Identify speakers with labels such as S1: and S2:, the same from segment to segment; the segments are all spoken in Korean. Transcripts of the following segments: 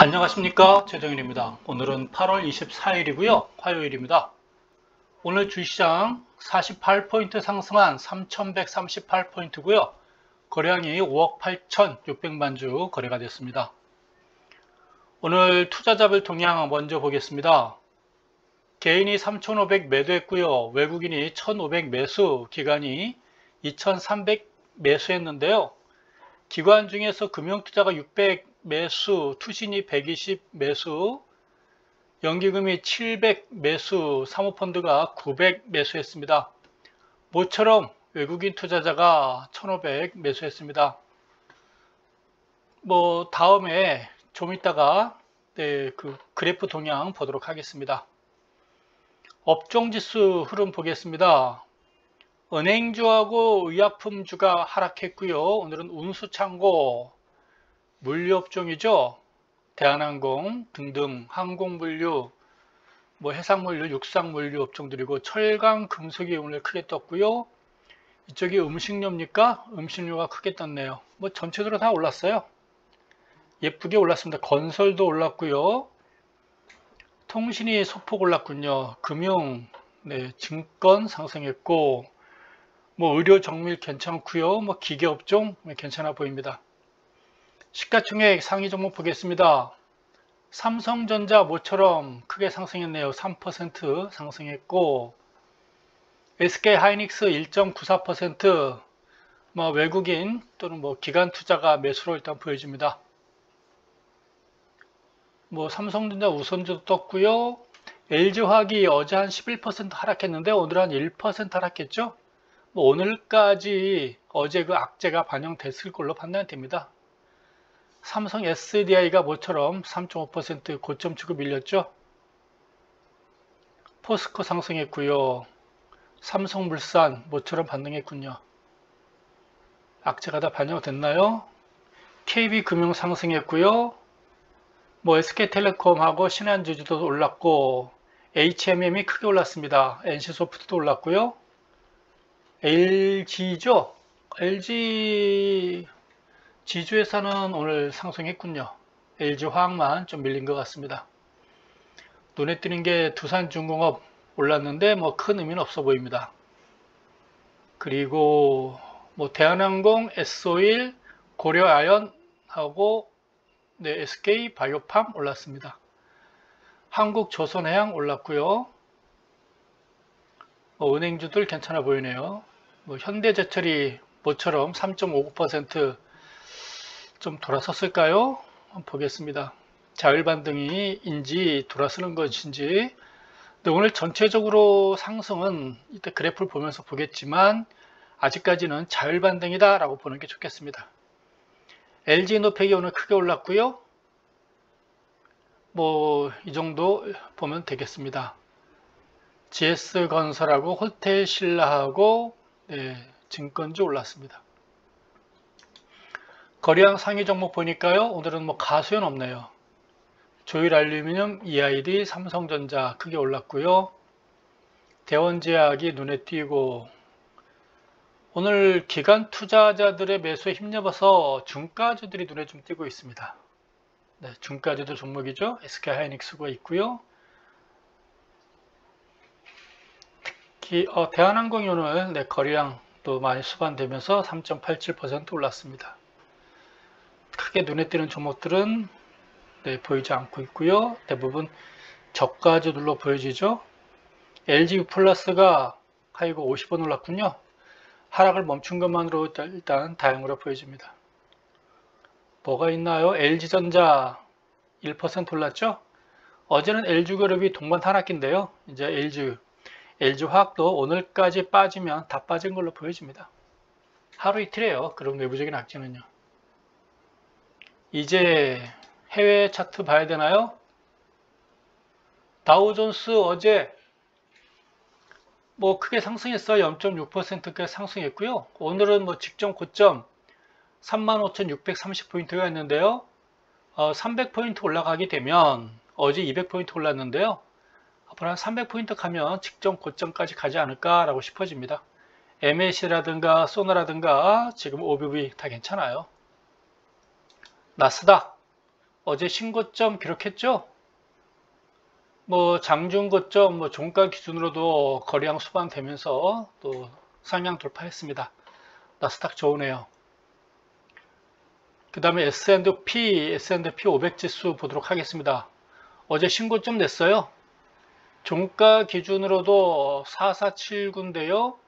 S1: 안녕하십니까, 최정일입니다. 오늘은 8월 24일이고요. 화요일입니다. 오늘 주시장 48포인트 상승한 3138포인트고요. 거래량이 5억 8,600만 주 거래가 됐습니다. 오늘 투자자별 동향 먼저 보겠습니다. 개인이 3,500 매도했고요. 외국인이 1,500 매수, 기관이 2,300 매수했는데요. 기관 중에서 금융투자가 600 매수, 투신이 120 매수, 연기금이 700 매수, 사모펀드가 900 매수했습니다. 모처럼 외국인 투자자가 1,500 매수했습니다. 다음에 좀 이따가 그 그래프 동향 보도록 하겠습니다. 업종지수 흐름 보겠습니다. 은행주하고 의약품주가 하락했고요. 오늘은 운수창고, 물류업종이죠. 대한항공 등등 항공물류, 해상물류, 육상물류 업종들이고 철강, 금속이 오늘 크게 떴고요. 이쪽이 음식료입니까? 음식료가 크게 떴네요. 전체적으로 다 올랐어요. 예쁘게 올랐습니다. 건설도 올랐고요. 통신이 소폭 올랐군요. 금융, 증권 상승했고, 의료 정밀 괜찮고요. 기계업종 괜찮아 보입니다. 시가총액 상위 종목 보겠습니다. 삼성전자 모처럼 크게 상승했네요. 3% 상승했고, SK하이닉스 1.94%, 외국인 또는 기관 투자가 매수로 일단 보여집니다. 삼성전자 우선주도 떴고요. LG화학이 어제 한 11% 하락했는데 오늘 한 1% 하락했죠. 오늘까지 어제 그 악재가 반영됐을 걸로 판단이 됩니다. 삼성 SDI가 모처럼 3.5% 고점 치고 밀렸죠. 포스코 상승했고요. 삼성물산 모처럼 반등했군요. 악재가 다 반영됐나요? KB금융 상승했고요. SK텔레콤하고 신한주주도 올랐고, HMM이 크게 올랐습니다. NC소프트도 올랐고요. LG죠. LG 지주회사는 오늘 상승했군요. LG화학만 좀 밀린 것 같습니다. 눈에 띄는 게 두산중공업 올랐는데 큰 의미는 없어 보입니다. 그리고 대한항공, S-오일, 고려아연하고 SK바이오팜 올랐습니다. 한국조선해양 올랐고요. 은행주들 괜찮아 보이네요. 현대제철이 모처럼 3.59% 좀 돌아섰을까요? 한번 보겠습니다. 자율반등인지 돌아서는 것인지. 오늘 전체적으로 상승은 이때 그래프를 보면서 보겠지만 아직까지는 자율반등이다 라고 보는 게 좋겠습니다. LG노팩이 오늘 크게 올랐고요. 이 정도 보면 되겠습니다. GS건설하고 호텔신라하고 증권주 올랐습니다. 거래량 상위 종목 보니까요. 오늘은 가수연 없네요. 조일알루미늄, EID, 삼성전자 크게 올랐고요. 대원제약이 눈에 띄고, 오늘 기관 투자자들의 매수에 힘입어서 중가주들이 눈에 좀 띄고 있습니다. 중가주들 종목이죠. SK하이닉스가 있고요. 특히 대한항공이 오늘 거래량도 많이 수반되면서 3.87% 올랐습니다. 크게 눈에 띄는 종목들은 보이지 않고 있고요. 대부분 저가주들로 보여지죠. LG유플러스가 하이고 50원 올랐군요. 하락을 멈춘 것만으로 일단 다행으로 보여집니다. 뭐가 있나요? LG전자 1% 올랐죠. 어제는 LG그룹이 동반 하락인데요. 이제 LG화학도 오늘까지 빠지면 다 빠진 걸로 보여집니다. 하루 이틀이에요. 그런 내부적인 악재는요. 이제 해외 차트 봐야 되나요? 다우존스 어제 크게 상승했어요. 0.6%까지 상승했고요. 오늘은 직전 고점 35,630포인트가 있는데요. 300포인트 올라가게 되면 어제 200포인트 올랐는데요. 앞으로 한 300포인트 가면 직전 고점까지 가지 않을까라고 싶어집니다. MAC라든가 소나라든가 지금 OBV 다 괜찮아요. 나스닥 어제 신고점 기록했죠? 뭐 장중 고점, 뭐 종가 기준으로도 거래량 수반되면서 또 상향 돌파했습니다. 나스닥 좋으네요. 그 다음에 S&P 500 지수 보도록 하겠습니다. 어제 신고점 냈어요. 종가 기준으로도 4479인데요.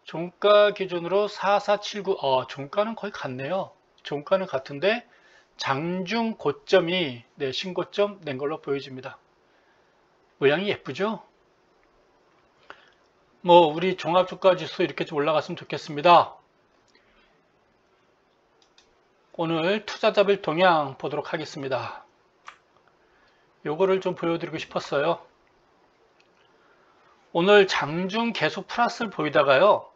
S1: 종가 기준으로 4479, 종가는 거의 같네요. 종가는 같은데 장중 고점이 신고점 낸 걸로 보여집니다. 모양이 예쁘죠? 뭐 우리 종합주가 지수 이렇게 좀 올라갔으면 좋겠습니다. 오늘 투자자별 동향 보도록 하겠습니다. 요거를 좀 보여드리고 싶었어요. 오늘 장중 계속 플러스를 보이다가요.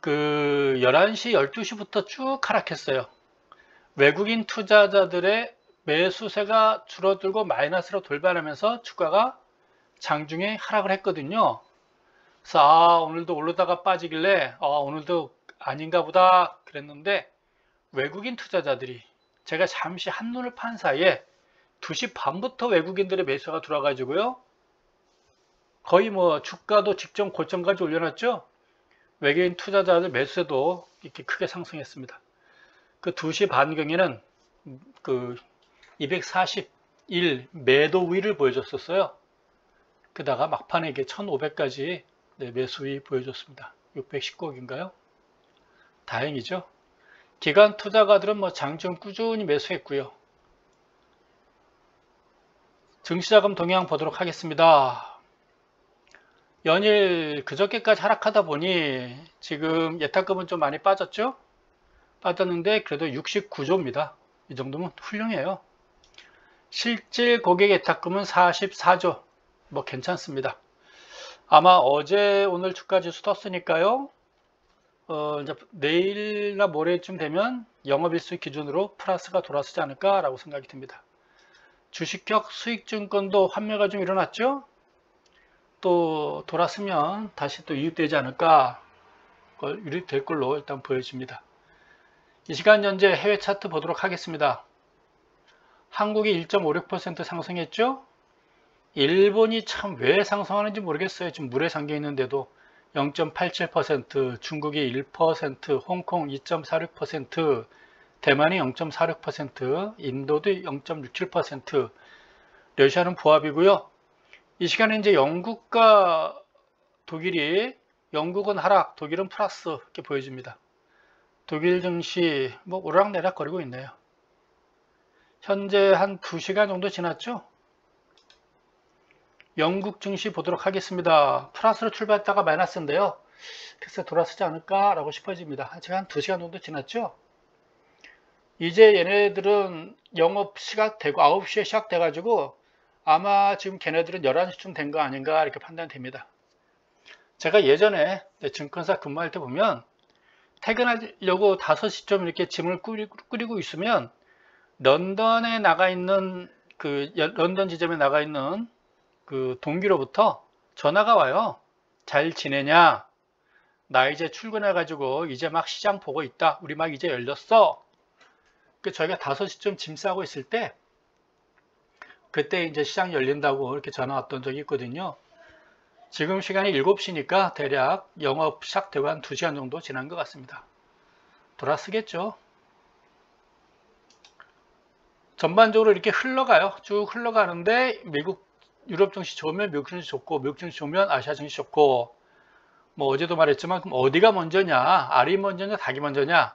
S1: 그 11시, 12시부터 쭉 하락했어요. 외국인 투자자들의 매수세가 줄어들고 마이너스로 돌변하면서 주가가 장중에 하락을 했거든요. 그래서 오늘도 오르다가 빠지길래 오늘도 아닌가 보다 그랬는데 외국인 투자자들이 제가 잠시 한눈을 판 사이에 2시 반부터 외국인들의 매수가 들어와가지고요. 거의 뭐 주가도 직전 고점까지 올려놨죠. 외국인 투자자들 매수세도 이렇게 크게 상승했습니다. 그 2시 반경에는 그 241 매도 우위를 보여줬었어요. 그다가 막판에 이게 1500까지 매수 우위 보여줬습니다. 619억인가요? 다행이죠. 기관 투자가들은 뭐 장중 꾸준히 매수했고요. 증시자금 동향 보도록 하겠습니다. 연일 그저께까지 하락하다 보니 지금 예탁금은 좀 많이 빠졌죠? 빠졌는데 그래도 69조입니다. 이 정도면 훌륭해요. 실질 고객 예탁금은 44조. 뭐 괜찮습니다. 아마 어제 오늘 주가지수 떴으니까요. 이제 내일이나 모레쯤 되면 영업일수 기준으로 플러스가 돌아서지 않을까라고 생각이 듭니다. 주식형 수익증권도 환매가 좀 일어났죠? 또 돌았으면 다시 또 이익되지 않을까 유입될 걸로 일단 보여집니다. 이 시간 현재 해외 차트 보도록 하겠습니다. 한국이 1.56% 상승했죠? 일본이 참 왜 상승하는지 모르겠어요. 지금 물에 잠겨 있는데도 0.87%, 중국이 1%, 홍콩 2.46%, 대만이 0.46%, 인도도 0.67%, 러시아는 부합이고요. 이 시간에 이제 영국과 독일이, 영국은 하락, 독일은 플러스 이렇게 보여집니다. 독일 증시 뭐 오르락내락 거리고 있네요. 현재 한 2시간 정도 지났죠? 영국 증시 보도록 하겠습니다. 플러스로 출발했다가 마이너스인데요. 그래서 돌아서지 않을까라고 싶어집니다. 아직 한 2시간 정도 지났죠? 이제 얘네들은 영업 시작되고 9시에 시작돼가지고 아마 지금 걔네들은 11시쯤 된 거 아닌가 이렇게 판단됩니다. 제가 예전에 증권사 근무할 때 보면 퇴근하려고 5시쯤 이렇게 짐을 꾸리고 있으면 런던에 나가 있는 런던 지점에 나가 있는 그 동기로부터 전화가 와요. 잘 지내냐? 나 이제 출근해가지고 이제 막 시장 보고 있다. 우리 막 이제 열렸어. 저희가 5시쯤 짐 싸고 있을 때 그때 이제 시장 열린다고 이렇게 전화 왔던 적이 있거든요. 지금 시간이 7시니까 대략 영업 시작되고 한 2시간 정도 지난 것 같습니다. 돌아서겠죠. 전반적으로 이렇게 흘러가요. 쭉 흘러가는데 유럽 증시 좋으면 미국 증시 좋고 미국 증시 좋으면 아시아 증시 좋고 뭐 어제도 말했지만 그럼 어디가 먼저냐? 알이 먼저냐? 닭이 먼저냐?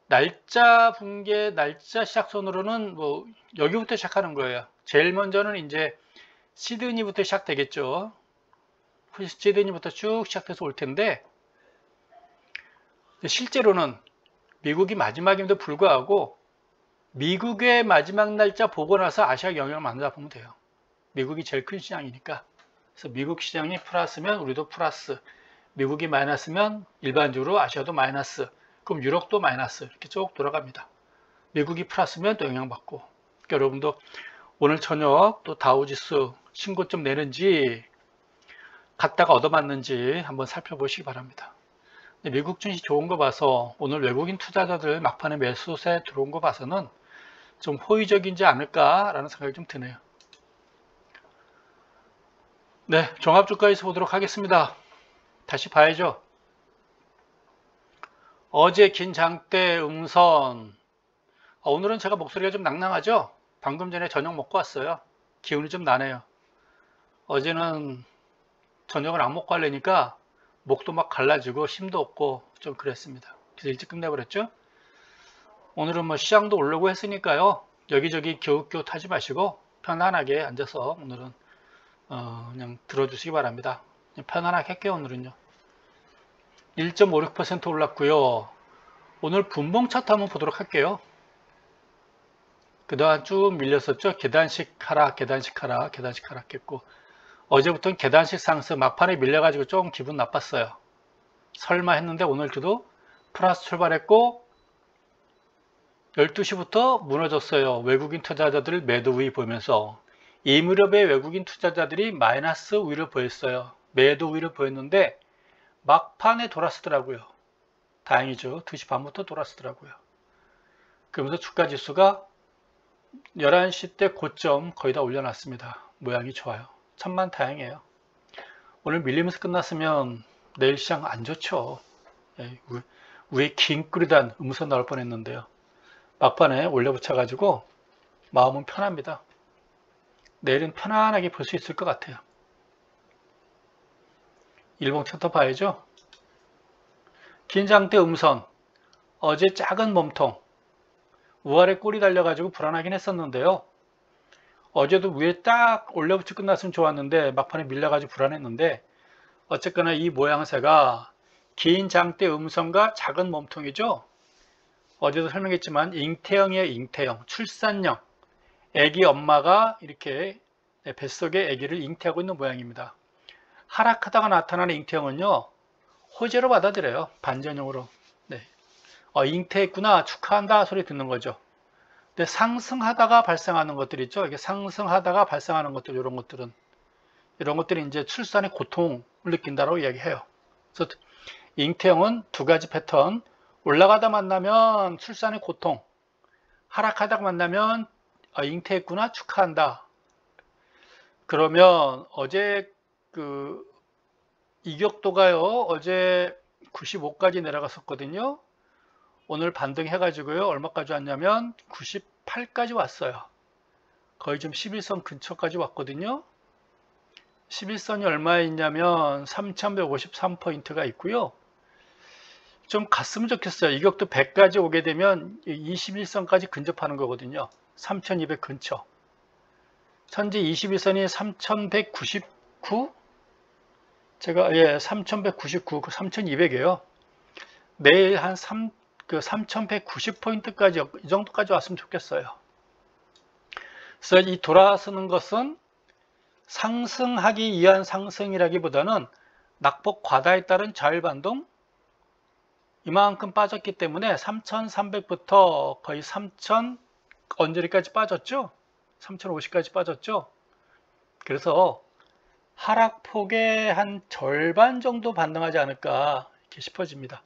S1: 날짜 붕괴, 날짜 시작선으로는 뭐 여기부터 시작하는 거예요. 제일 먼저는 이제 시드니부터 시작되겠죠. 시드니부터 쭉 시작돼서 올 텐데 실제로는 미국이 마지막임에도 불구하고 미국의 마지막 날짜 보고 나서 아시아 영역을 만들어 보면 돼요. 미국이 제일 큰 시장이니까. 그래서 미국 시장이 플러스면 우리도 플러스, 미국이 마이너스면 일반적으로 아시아도 마이너스, 그럼 유럽도 마이너스 이렇게 쭉 돌아갑니다. 미국이 플러스면 또 영향받고. 그러니까 여러분도 오늘 저녁 또 다우지수 신고점 내는지 갔다가 얻어맞는지 한번 살펴보시기 바랍니다. 미국 증시 좋은 거 봐서 오늘 외국인 투자자들 막판에 매수세 들어온 거 봐서는 좀 호의적이지 않을까라는 생각이 좀 드네요. 네, 종합주가에서 보도록 하겠습니다. 다시 봐야죠. 어제 긴 장대 음선. 오늘은 제가 목소리가 좀 낭낭하죠? 방금 전에 저녁 먹고 왔어요. 기운이 좀 나네요. 어제는 저녁을 안 먹고 하려니까 목도 막 갈라지고 힘도 없고 좀 그랬습니다. 그래서 일찍 끝내버렸죠. 오늘은 뭐 시장도 오르고 했으니까요. 여기저기 겨우겨우 하지 마시고 편안하게 앉아서 오늘은 그냥 들어주시기 바랍니다. 편안하게 할게요. 오늘은요. 1.56% 올랐고요. 오늘 분봉 차트 한번 보도록 할게요. 그동안 쭉 밀렸었죠. 계단식 하락, 계단식 하락, 계단식 하락했고 어제부터는 계단식 상승, 막판에 밀려가지고 조금 기분 나빴어요. 설마 했는데 오늘도 플러스 출발했고 12시부터 무너졌어요. 외국인 투자자들 매도 우위 보이면서 이 무렵에 외국인 투자자들이 마이너스 우위를 보였어요. 매도 우위를 보였는데 막판에 돌아서더라고요. 다행이죠. 2시 반부터 돌아서더라고요. 그러면서 주가지수가 11시 때 고점 거의 다 올려놨습니다. 모양이 좋아요. 천만 다행이에요. 오늘 밀리면서 끝났으면 내일 시장 안 좋죠. 위에 긴 끄리단 음선 나올 뻔했는데요. 막판에 올려붙여가지고 마음은 편합니다. 내일은 편안하게 볼 수 있을 것 같아요. 일봉 차트 봐야죠. 긴 장대 음선, 어제 작은 몸통, 우아래 꼬리 달려가지고 불안하긴 했었는데요. 어제도 위에 딱 올려붙이 끝났으면 좋았는데 막판에 밀려가지고 불안했는데 어쨌거나 이 모양새가 긴 장대 음선과 작은 몸통이죠. 어제도 설명했지만 잉태형이에요. 잉태형, 출산형. 아기 엄마가 이렇게 뱃속에 아기를 잉태하고 있는 모양입니다. 하락하다가 나타나는 잉태형은요, 호재로 받아들여요. 반전형으로. 네. 잉태했구나, 축하한다 소리 듣는 거죠. 근데 상승하다가 발생하는 것들 있죠. 이게 상승하다가 발생하는 것들, 이런 것들이 이제 출산의 고통을 느낀다고 이야기해요. 그래서 잉태형은 두 가지 패턴. 올라가다 만나면 출산의 고통, 하락하다가 만나면 잉태했구나, 축하한다. 그러면 어제 이격도가요, 어제 95까지 내려갔었거든요. 오늘 반등해가지고요, 얼마까지 왔냐면 98까지 왔어요. 거의 좀 11선 근처까지 왔거든요. 11선이 얼마에 있냐면 3153포인트가 있고요. 좀 갔으면 좋겠어요. 이격도 100까지 오게 되면 21선까지 근접하는 거거든요. 3200 근처. 현재 21선이 3199? 제가 3199, 3200이에요. 내일 한 3190포인트까지 이 정도까지 왔으면 좋겠어요. 그래서 이 돌아서는 것은 상승하기 위한 상승이라기보다는 낙폭 과다에 따른 자율반동, 이만큼 빠졌기 때문에 3300부터 거의 3000 언저리까지 빠졌죠. 3050까지 빠졌죠. 그래서 하락폭의 한 절반 정도 반등하지 않을까 이렇게 싶어집니다.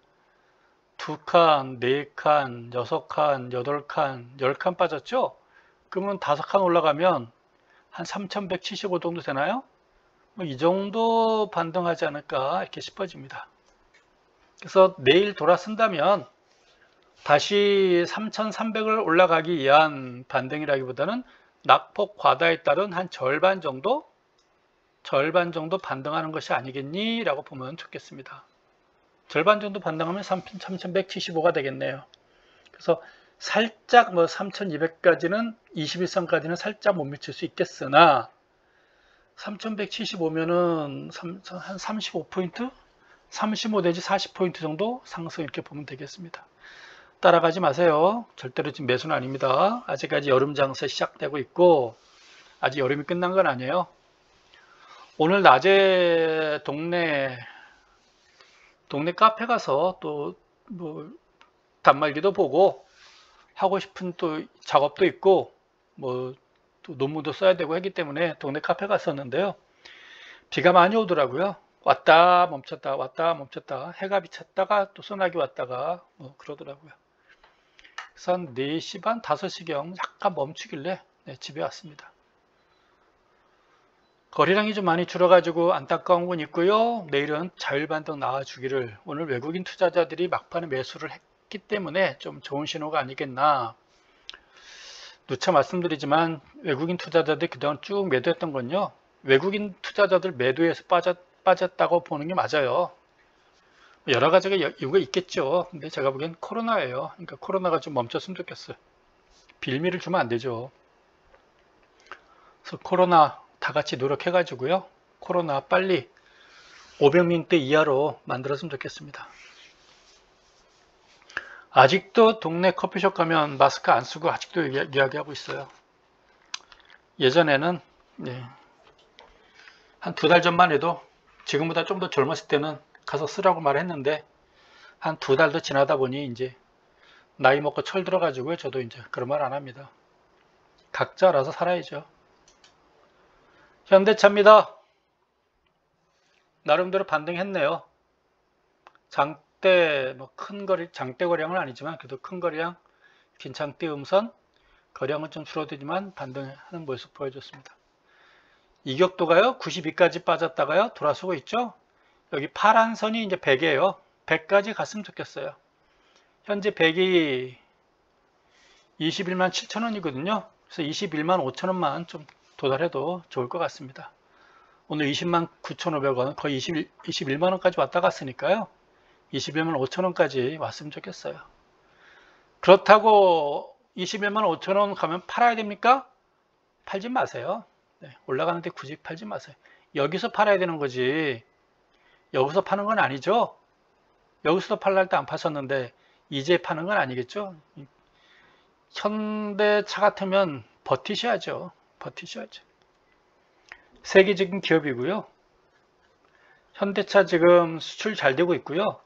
S1: 2칸, 4칸, 6칸, 8칸, 10칸 빠졌죠. 그러면 5칸 올라가면 한 3175 정도 되나요? 이 정도 반등하지 않을까 이렇게 싶어집니다. 그래서 내일 돌아선다면 다시 3300을 올라가기 위한 반등이라기보다는 낙폭 과다에 따른 한 절반 정도 반등하는 것이 아니겠니? 라고 보면 좋겠습니다. 절반 정도 반등하면 3175가 되겠네요. 그래서 살짝 3200까지는 21선까지는 살짝 못 미칠 수 있겠으나 3175면은 한 35포인트? 35 내지 40포인트 정도 상승 이렇게 보면 되겠습니다. 따라가지 마세요. 절대로 지금 매수는 아닙니다. 아직까지 여름 장세 시작되고 있고 아직 여름이 끝난 건 아니에요. 오늘 낮에 동네 카페 가서 또 뭐 단말기도 보고 하고 싶은 또 작업도 있고 뭐 또 논문도 써야 되고 하기 때문에 동네 카페 갔었는데요. 비가 많이 오더라고요. 왔다 멈췄다 왔다 멈췄다 해가 비쳤다가 또 소나기 왔다가 뭐 그러더라고요. 그래서 한 4시 반, 5시경 약간 멈추길래 집에 왔습니다. 거래량이 좀 많이 줄어가지고 안타까운 건 있고요. 내일은 자율반등 나와주기를, 오늘 외국인 투자자들이 막판에 매수를 했기 때문에 좀 좋은 신호가 아니겠나. 누차 말씀드리지만 외국인 투자자들이 그동안 쭉 매도했던 건요, 외국인 투자자들 매도해서 빠졌다고 보는 게 맞아요. 여러 가지가 이유가 있겠죠. 근데 제가 보기엔 코로나예요. 그러니까 코로나가 좀 멈췄으면 좋겠어요. 빌미를 주면 안 되죠. 그래서 코로나 다 같이 노력해가지고요, 코로나 빨리 500명대 이하로 만들었으면 좋겠습니다. 아직도 동네 커피숍 가면 마스크 안 쓰고 아직도 이야기하고 있어요. 예전에는 한 2달 전만 해도 지금보다 좀 더 젊었을 때는 가서 쓰라고 말했는데, 한 2달 더 지나다 보니 이제 나이 먹고 철 들어가지고요, 저도 이제 그런 말 안 합니다. 각자 알아서 살아야죠. 현대차입니다. 나름대로 반등했네요. 장대 큰 거리, 장대 거량은 아니지만 그래도 큰 거량, 긴 장대 음선, 거량은 좀 줄어들지만 반등하는 모습 보여줬습니다. 이격도가요 92까지 빠졌다가요 돌아서고 있죠. 여기 파란 선이 이제 100이에요. 100까지 갔으면 좋겠어요. 현재 100이 21만 7천원이거든요. 그래서 21만 5천원만 좀 도달해도 좋을 것 같습니다. 오늘 20만 9,500원, 거의 21만원까지 왔다 갔으니까요. 21만 5천원까지 왔으면 좋겠어요. 그렇다고 21만 5천원 가면 팔아야 됩니까? 팔지 마세요. 올라가는데 굳이 팔지 마세요. 여기서 팔아야 되는 거지, 여기서 파는 건 아니죠. 여기서도 팔랄 때 안 파셨는데 이제 파는 건 아니겠죠. 현대차 같으면 버티셔야죠. 버티셔야죠. 세계적인 기업이고요. 현대차 지금 수출 잘 되고 있고요.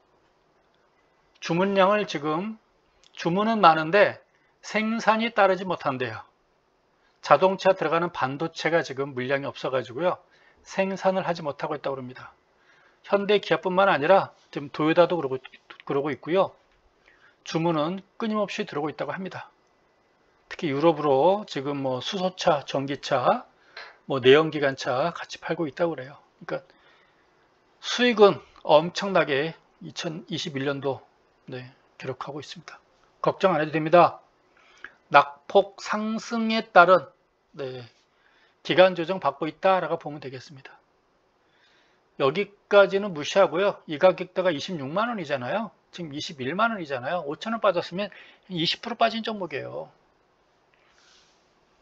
S1: 주문량을 지금, 주문은 많은데 생산이 따르지 못한대요. 자동차 들어가는 반도체가 지금 물량이 없어가지고요, 생산을 하지 못하고 있다고 합니다. 현대 기아뿐만 아니라 지금 도요타도 그러고 있고요. 주문은 끊임없이 들어오고 있다고 합니다. 특히 유럽으로 지금 수소차, 전기차, 내연기관차 같이 팔고 있다고 그래요. 그러니까 수익은 엄청나게 2021년도 기록하고 있습니다. 걱정 안 해도 됩니다. 낙폭 상승에 따른 기간 조정 받고 있다라고 보면 되겠습니다. 여기까지는 무시하고요. 이 가격대가 26만원이잖아요. 지금 21만원이잖아요. 5천원 빠졌으면 20% 빠진 종목이에요.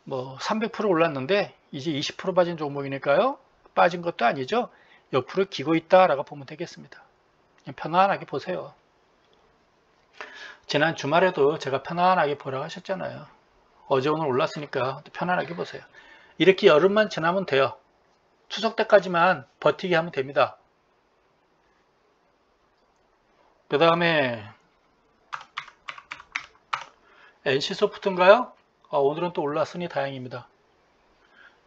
S1: 300% 올랐는데 이제 20% 빠진 종목이니까요. 빠진 것도 아니죠. 옆으로 기고 있다라고 보면 되겠습니다. 그냥 편안하게 보세요. 지난 주말에도 제가 편안하게 보라고 하셨잖아요. 어제 오늘 올랐으니까 편안하게 보세요. 이렇게 여름만 지나면 돼요. 추석 때까지만 버티게 하면 됩니다. 그 다음에 NC소프트인가요? 오늘은 또 올랐으니 다행입니다.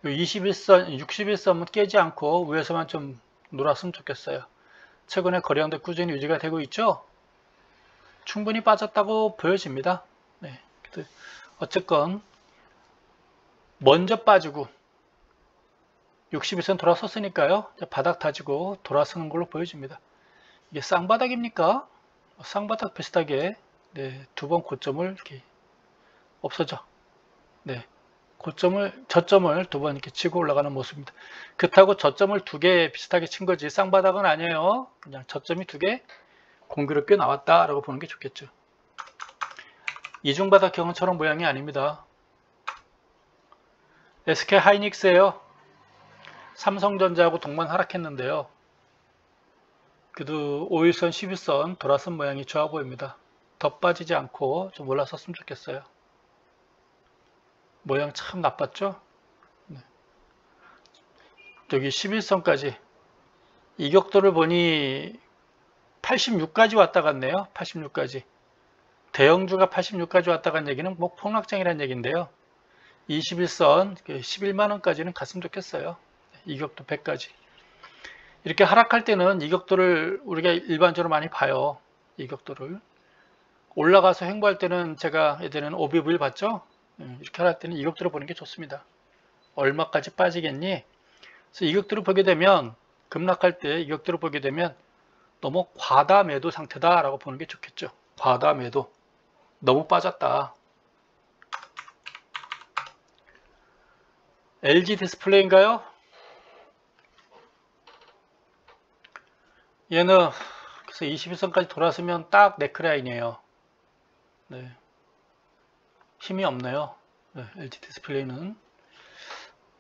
S1: 21선, 61선은 깨지 않고 위에서만 좀 놀았으면 좋겠어요. 최근에 거래량도 꾸준히 유지가 되고 있죠. 충분히 빠졌다고 보여집니다. 어쨌건 먼저 빠지고 61선 돌아섰으니까요. 바닥 다지고 돌아서는 걸로 보여집니다. 이게 쌍바닥입니까? 쌍바닥 비슷하게 두 번 고점을 이렇게 없어져. 저점을 두 번 이렇게 치고 올라가는 모습입니다. 그렇다고 저점을 두 개 비슷하게 친 거지 쌍바닥은 아니에요. 그냥 저점이 두 개 공교롭게 나왔다라고 보는 게 좋겠죠. 이중바닥 경험처럼 모양이 아닙니다. SK 하이닉스예요. 삼성전자하고 동반 하락했는데요. 그래도 5일선, 11선 돌아선 모양이 좋아 보입니다. 더 빠지지 않고 좀 올라섰으면 좋겠어요. 모양 참 나빴죠? 여기 11선까지 이격도를 보니 86까지 왔다 갔네요. 86까지. 대형주가 86까지 왔다 간 얘기는 폭락장이라는 얘기인데요. 21선 11만원까지는 갔으면 좋겠어요. 이격도 100까지. 이렇게 하락할 때는 이격도를 우리가 일반적으로 많이 봐요. 이격도를. 올라가서 횡보할 때는 제가 예전에는 OBV를 봤죠. 이렇게 할 때는 이격도를 보는 게 좋습니다. 얼마까지 빠지겠니? 그래서 이격도를 보게 되면 급락할 때 이격도를 보게 되면 너무 과다 매도 상태다라고 보는 게 좋겠죠. 과다 매도. 너무 빠졌다. LG 디스플레이인가요? 얘는 그래서 21선까지 돌아서면 딱 네크라인이에요. 네. 힘이 없네요. 네, LG 디스플레이는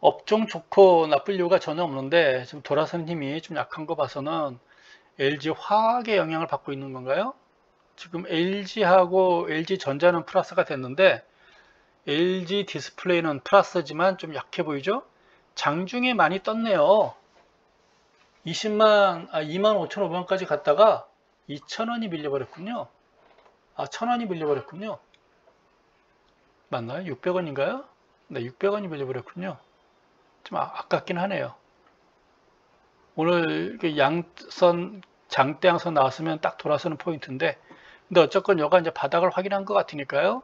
S1: 업종 좋고 나쁠 이유가 전혀 없는데 지금 돌아선 힘이 좀 약한 거 봐서는 LG 화학의 영향을 받고 있는 건가요? 지금 LG하고 LG전자는 플러스가 됐는데 LG 디스플레이는 플러스지만 좀 약해 보이죠? 장중에 많이 떴네요. 25,500원까지 갔다가 2,000원이 밀려버렸군요. 1,000원이 밀려버렸군요. 맞나요? 600원인가요? 네, 600원이 밀려버렸군요. 좀 아깝긴 하네요. 오늘 양선 장대양선 나왔으면 딱 돌아서는 포인트인데, 근데 어쨌건 여가 이제 바닥을 확인한 것 같으니까요.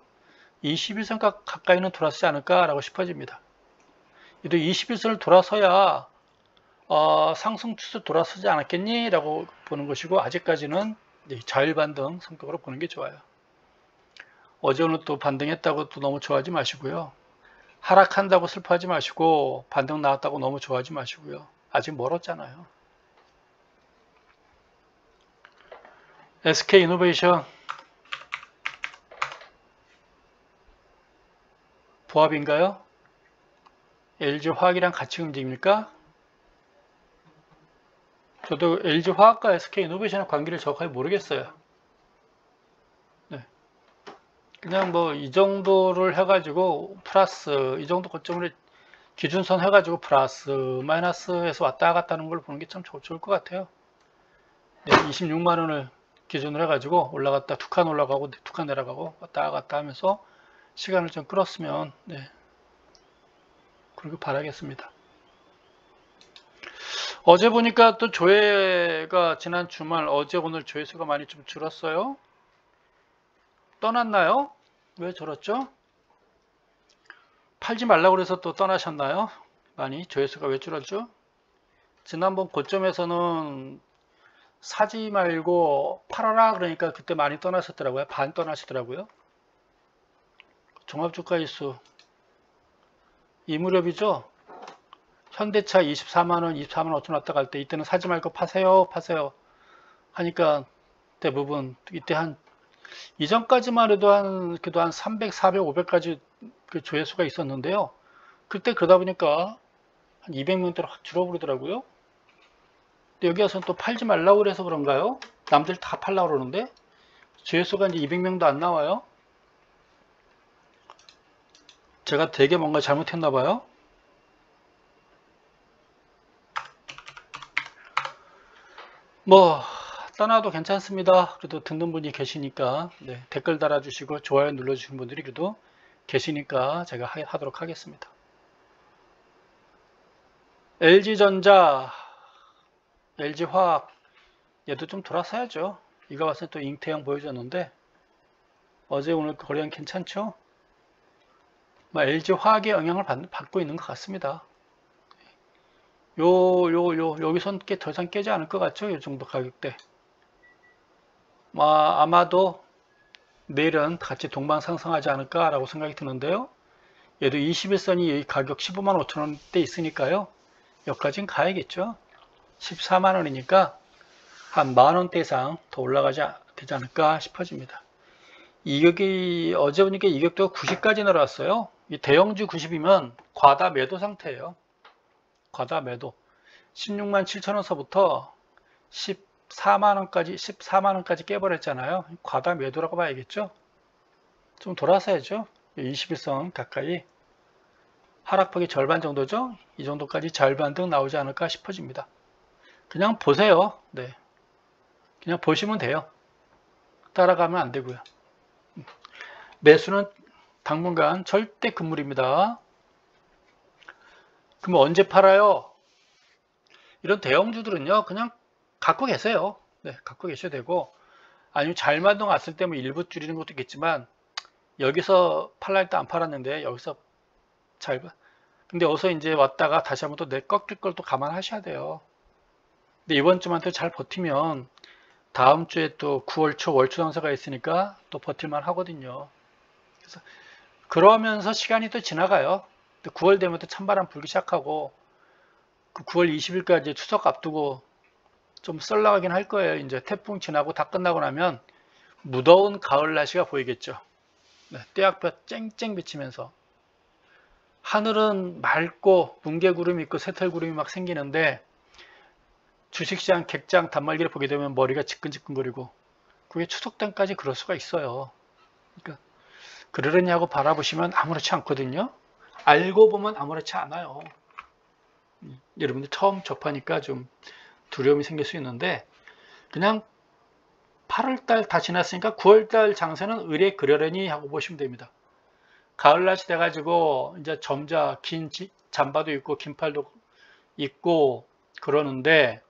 S1: 21선 가까이는 돌아서지 않을까라고 싶어집니다. 또 21선을 돌아서야 상승 추세 돌아서지 않았겠니? 라고 보는 것이고, 아직까지는 자율반등 성격으로 보는 게 좋아요. 어제 오늘 또 반등했다고 또 너무 좋아하지 마시고요. 하락한다고 슬퍼하지 마시고 반등 나왔다고 너무 좋아하지 마시고요. 아직 멀었잖아요. SK이노베이션 부합인가요? LG화학이랑 같이 움직입니까? 저도 LG화학과 SK이노베이션의 관계를 정확하게 모르겠어요. 네. 그냥 뭐 이 정도를 해가지고 플러스 이 정도 고점을 기준선 해가지고 플러스 마이너스에서 왔다 갔다 하는 걸 보는 게 참 좋을 것 같아요. 네, 26만원을 기준으로 해가지고 올라갔다 두 칸 올라가고 두 칸 내려가고 왔다 갔다 하면서 시간을 좀 끌었으면 그렇게 바라겠습니다. 어제 보니까 또 조회가 지난 주말 어제 오늘 조회수가 많이 좀 줄었어요. 떠났나요? 왜 저렇죠? 팔지 말라고 그래서 또 떠나셨나요? 많이 조회수가 왜 줄었죠? 지난번 고점에서는 사지 말고 팔아라 그러니까 그때 많이 떠나셨더라고요. 반 떠나시더라고요. 종합주가지수 이 무렵이죠. 현대차 24만원 24만 5천 왔다 갈 때 이때는 사지 말고 파세요 하니까 대부분 이때 한 이전까지만 해도 그래도 한 300, 400, 500까지 그 조회수가 있었는데요. 그때 그러다 보니까 한 200명대로 확 줄어버리더라고요. 근데 여기 와서는 또 팔지 말라고 그래서 그런가요? 남들 다 팔라고 그러는데 조회수가 이제 200명도 안 나와요. 제가 되게 뭔가 잘못했나 봐요. 뭐 떠나도 괜찮습니다. 그래도 듣는 분이 계시니까 댓글 달아주시고 좋아요 눌러주신 분들이 그래도 계시니까 제가 하도록 하겠습니다. LG전자, LG화학 얘도 좀 돌아서야죠. 이거 봤을 때 또 잉태형 보여줬는데 어제 오늘 거래량 괜찮죠? LG화학의 영향을 받고 있는 것 같습니다. 여기선 더 이상 깨지 않을 것 같죠? 이 정도 가격대. 아마도 내일은 같이 동반 상승하지 않을까라고 생각이 드는데요. 얘도 21선이 가격 15만 5천 원대 있으니까요. 여기까지는 가야겠죠. 14만 원이니까 한 만원대 이상 더 올라가지 되지 않을까 싶어집니다. 이격이 어제 보니까 이격도가 90까지 내려왔어요. 이 대형주 90이면 과다 매도 상태예요. 과다 매도. 16만 7천 원서부터 14만 원까지 깨버렸잖아요. 과다 매도라고 봐야겠죠. 좀 돌아서야죠. 21선 가까이 하락폭이 절반 정도죠. 이 정도까지 자율반등 나오지 않을까 싶어집니다. 그냥 보세요. 그냥 보시면 돼요. 따라가면 안 되고요. 매수는 당분간 절대 금물입니다. 그럼 언제 팔아요? 이런 대형주들은요, 그냥 갖고 계세요. 갖고 계셔도 되고, 아니면 자율반등 왔을 때 뭐 일부 줄이는 것도 있겠지만 여기서 팔라 할 때 안 팔았는데 여기서 잘 근데 어서 이제 왔다가 다시 한번 또 내 꺾일 걸 또 감안하셔야 돼요. 근데 이번 주만 또 잘 버티면 다음 주에 또 9월 초 월초 장사가 있으니까 또 버틸만 하거든요. 그래서 그러면서 시간이 또 지나가요. 9월 되면 또 찬바람 불기 시작하고 그 9월 20일까지 추석 앞두고 좀 썰나가긴 할 거예요. 이제 태풍 지나고 다 끝나고 나면 무더운 가을 날씨가 보이겠죠. 네, 떼약볕 쨍쨍 비치면서 하늘은 맑고 뭉게구름이 있고 새털구름이 막 생기는데 주식시장 객장 단말기를 보게 되면 머리가 지끈지끈거리고 그게 추석 때까지 그럴 수가 있어요. 그러니까 그러려냐고 바라보시면 아무렇지 않거든요. 알고 보면 아무렇지 않아요. 여러분들 처음 접하니까 좀 두려움이 생길 수 있는데 그냥 8월달 다 지났으니까 9월달 장세는 의례 그러려니 하고 보시면 됩니다. 가을 날씨 돼가지고 이제 점자 긴 잠바도 입고 긴팔도 입고 그러는데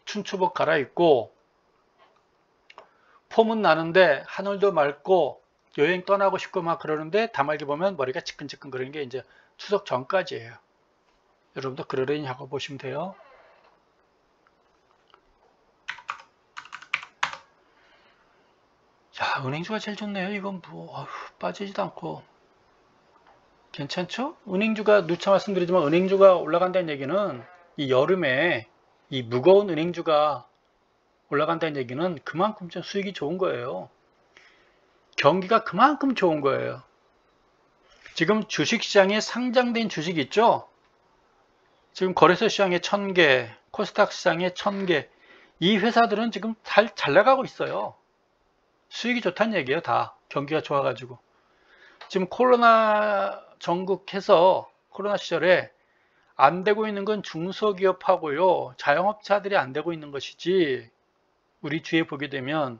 S1: 춘추복 갈아입고 폼은 나는데 하늘도 맑고 여행 떠나고 싶고 막 그러는데 다말기 보면 머리가 지끈지끈 그러는 게 이제 추석 전까지예요. 여러분도 그러려니 하고 보시면 돼요. 야, 은행주가 제일 좋네요. 이건 뭐 빠지지도 않고 괜찮죠? 은행주가 누차 말씀드리지만 은행주가 올라간다는 얘기는 이 여름에 이 무거운 은행주가 올라간다는 얘기는 그만큼 좀 수익이 좋은 거예요. 경기가 그만큼 좋은 거예요. 지금 주식시장에 상장된 주식이 있죠? 지금 거래소 시장에 1000개, 코스닥 시장에 1000개, 이 회사들은 지금 잘 나가고 있어요. 수익이 좋다는 얘기예요. 다 경기가 좋아가지고. 지금 코로나 전국해서 코로나 시절에 안 되고 있는 건 중소기업하고요. 자영업자들이 안 되고 있는 것이지 우리 주위에 보게 되면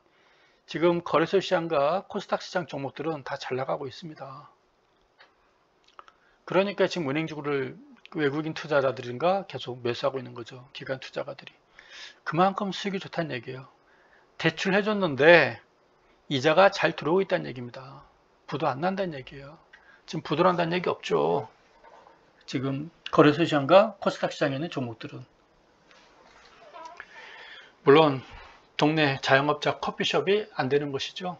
S1: 지금 거래소 시장과 코스닥 시장 종목들은 다 잘 나가고 있습니다. 그러니까 지금 은행주를 외국인 투자자들인가 계속 매수하고 있는 거죠. 기관 투자가들이. 그만큼 수익이 좋다는 얘기예요. 대출 해줬는데 이자가 잘 들어오고 있다는 얘기입니다. 부도 안 난다는 얘기예요. 지금 부도 난다는 얘기 없죠. 지금 거래소 시장과 코스닥 시장에 있는 종목들은. 물론 동네 자영업자 커피숍이 안 되는 것이죠.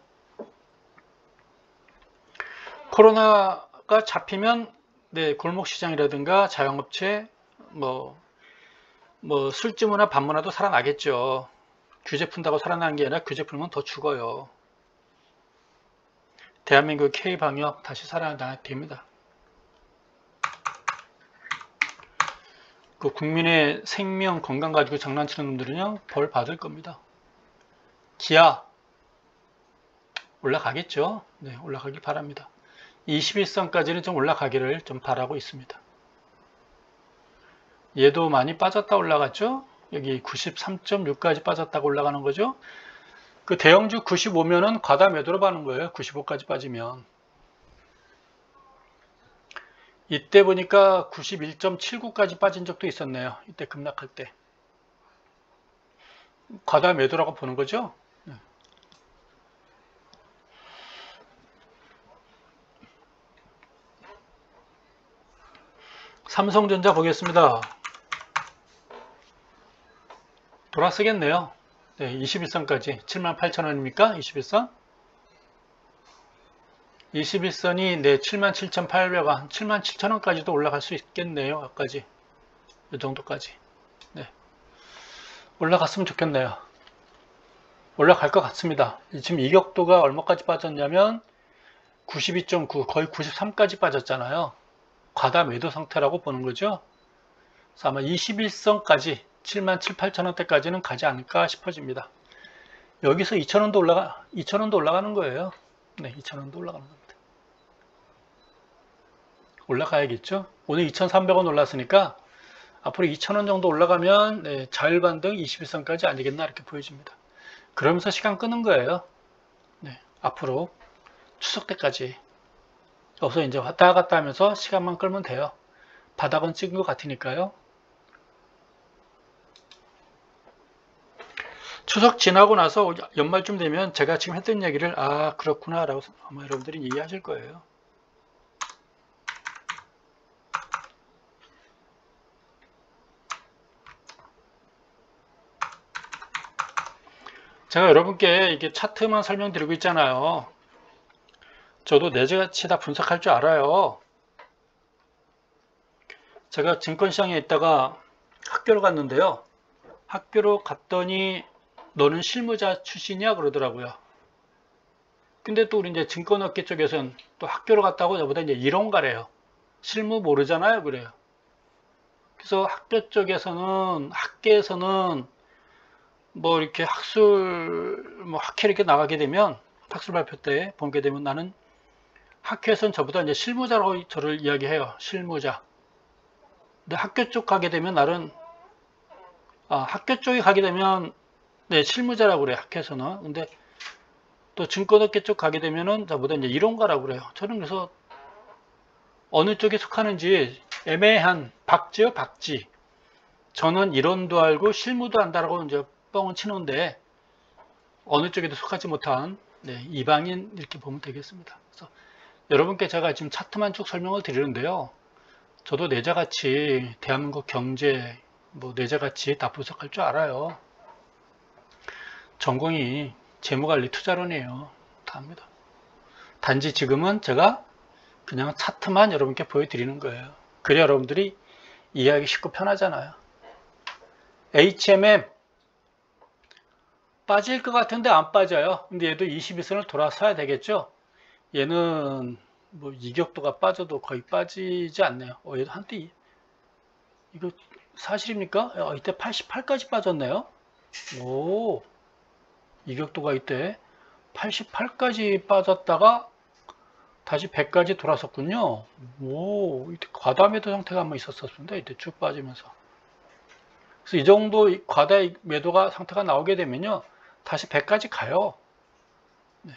S1: 코로나가 잡히면 골목시장이라든가 자영업체 뭐 술집문화 밤문화도 살아나겠죠. 규제 푼다고 살아나는 게 아니라 규제 풀면 더 죽어요. 대한민국 K방역 다시 살아나야 됩니다. 그 국민의 생명 건강 가지고 장난치는 놈들은요 벌 받을 겁니다. 기아 올라가겠죠. 네, 올라가길 바랍니다. 21선까지는 좀 올라가기를 좀 바라고 있습니다. 얘도 많이 빠졌다 올라갔죠. 여기 93.6까지 빠졌다고 올라가는 거죠. 그 대형주 95면은 과다 매도로 받는 거예요. 95까지 빠지면. 이때 보니까 91.79까지 빠진 적도 있었네요. 이때 급락할 때. 과다 매도라고 보는 거죠. 삼성전자 보겠습니다. 돌아서겠네요. 네, 21선까지 78,000원입니까? 21선? 21선이 네, 77,800원, 77,000원까지도 올라갈 수 있겠네요. 여기까지. 이 정도까지. 네. 올라갔으면 좋겠네요. 올라갈 것 같습니다. 지금 이격도가 얼마까지 빠졌냐면 92.9, 거의 93까지 빠졌잖아요. 과다 매도 상태라고 보는 거죠. 그래서 아마 21선까지 77,000~78,000원대까지는 가지 않을까 싶어집니다. 여기서 2,000원도 올라가는 거예요. 네, 2,000원도 올라가는 겁니다. 올라가야겠죠. 오늘 2,300원 올랐으니까 앞으로 2,000원 정도 올라가면 네, 자율반등 21선까지 아니겠나 이렇게 보여집니다. 그러면서 시간 끄는 거예요. 네, 앞으로 추석 때까지. 여기서 이제 왔다 갔다 하면서 시간만 끌면 돼요. 바닥은 찍은 것 같으니까요. 추석 지나고 나서 연말쯤 되면 제가 지금 했던 얘기를 아 그렇구나 라고 아마 여러분들이 이해하실 거예요. 제가 여러분께 이게 차트만 설명드리고 있잖아요. 저도 내재가치 다 분석할 줄 알아요. 제가 증권시장에 있다가 학교를 갔는데요. 학교로 갔더니 너는 실무자 출신이야 그러더라고요. 근데 또 우리 이제 증권업계 쪽에서는 또 학교로 갔다고 저보다 이제 이론가래요. 실무 모르잖아요 그래요. 그래서 학교 쪽에서는 학계에서는 뭐 이렇게 학술 뭐 학회 이렇게 나가게 되면 학술 발표 때 보게 되면 나는 학회에서는 저보다 이제 실무자라고 저를 이야기해요. 실무자. 근데 학교 쪽 가게 되면 나는 학교 쪽에 가게 되면 네, 실무자라고 그래요. 학회에서는. 근데 또 증권업계 쪽 가게 되면은 저보다 이제 이론가라고 그래요. 저는 그래서 어느 쪽에 속하는지 애매한 박지요, 박지. 저는 이론도 알고 실무도 안다라고 이제 뻥은 치는데 어느 쪽에도 속하지 못한 네, 이방인 이렇게 보면 되겠습니다. 그래서 여러분께 제가 지금 차트만 쭉 설명을 드리는데요. 저도 내재가치, 대한민국 경제, 뭐 내재가치 다 분석할 줄 알아요. 전공이 재무관리 투자론이에요. 다 합니다. 단지 지금은 제가 그냥 차트만 여러분께 보여드리는 거예요. 그래야 여러분들이 이해하기 쉽고 편하잖아요. HMM 빠질 것 같은데 안 빠져요. 근데 얘도 21선을 돌아서야 되겠죠. 얘는 뭐 이격도가 빠져도 거의 빠지지 않네요. 얘도 한때 이거 사실입니까? 이때 88까지 빠졌네요. 오, 이격도가 이때 88까지 빠졌다가 다시 100까지 돌아섰군요. 오, 이때 과다매도 상태가 한번 있었습니다. 이때 쭉 빠지면서. 그래서 이 정도 과다 매도가 상태가 나오게 되면요. 다시 100까지 가요. 네.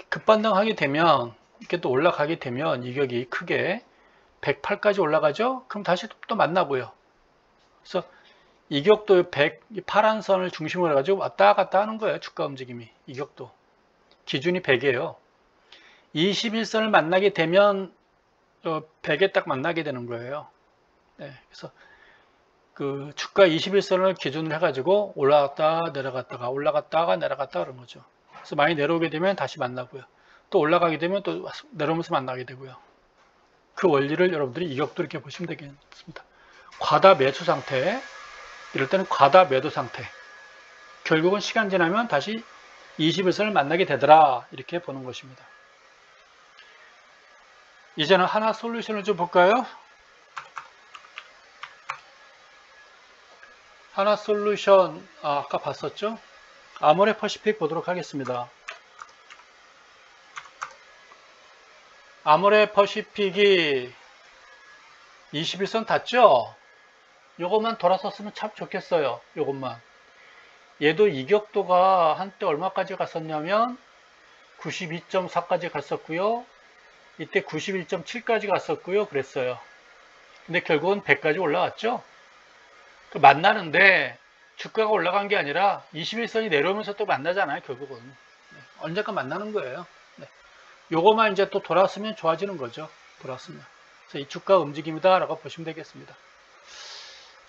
S1: 급반등하게 되면 이렇게 또 올라가게 되면 이격이 크게 108까지 올라가죠. 그럼 다시 또 만나고요. 그래서 이격도 100 파란 선을 중심으로 해가지고 왔다 갔다 하는 거예요. 주가 움직임이 이격도 기준이 100이에요. 21선을 만나게 되면 100에 딱 만나게 되는 거예요. 네, 그래서 그 주가 21선을 기준으로 해가지고 올라갔다 내려갔다가 올라갔다가 내려갔다 그런 거죠. 그래서 많이 내려오게 되면 다시 만나고요. 또 올라가게 되면 또 내려오면서 만나게 되고요. 그 원리를 여러분들이 이격도 이렇게 보시면 되겠습니다. 과다 매수 상태, 이럴 때는 과다 매도 상태. 결국은 시간 지나면 다시 21선을 만나게 되더라 이렇게 보는 것입니다. 이제는 하나 솔루션을 좀 볼까요? 하나 솔루션 아까 봤었죠? 아모레퍼시픽 보도록 하겠습니다. 아모레퍼시픽이 21선 닿죠? 요것만 돌아섰으면 참 좋겠어요. 요것만. 얘도 이격도가 한때 얼마까지 갔었냐면 92.4까지 갔었고요. 이때 91.7까지 갔었고요. 그랬어요. 근데 결국은 100까지 올라왔죠. 만나는데 주가가 올라간 게 아니라 21선이 내려오면서 또 만나잖아요. 결국은. 언젠가 만나는 거예요. 네. 요거만 이제 또 돌아왔으면 좋아지는 거죠. 돌아왔으면. 그래서 이 주가 움직임이다 라고 보시면 되겠습니다.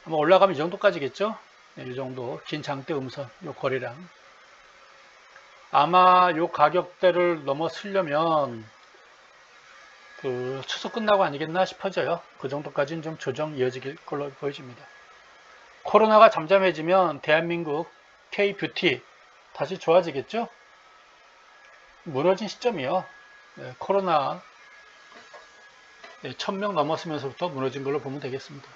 S1: 아마 올라가면 이 정도까지겠죠. 네, 이 정도 긴 장대 음선 요 거래량. 아마 요 가격대를 넘어서려면 그 추석 끝나고 아니겠나 싶어져요. 그 정도까지는 좀 조정 이어질 걸로 보여집니다. 코로나가 잠잠해지면 대한민국 K뷰티 다시 좋아지겠죠? 무너진 시점이요. 네, 코로나 1000명 넘었으면서부터 무너진 걸로 보면 되겠습니다.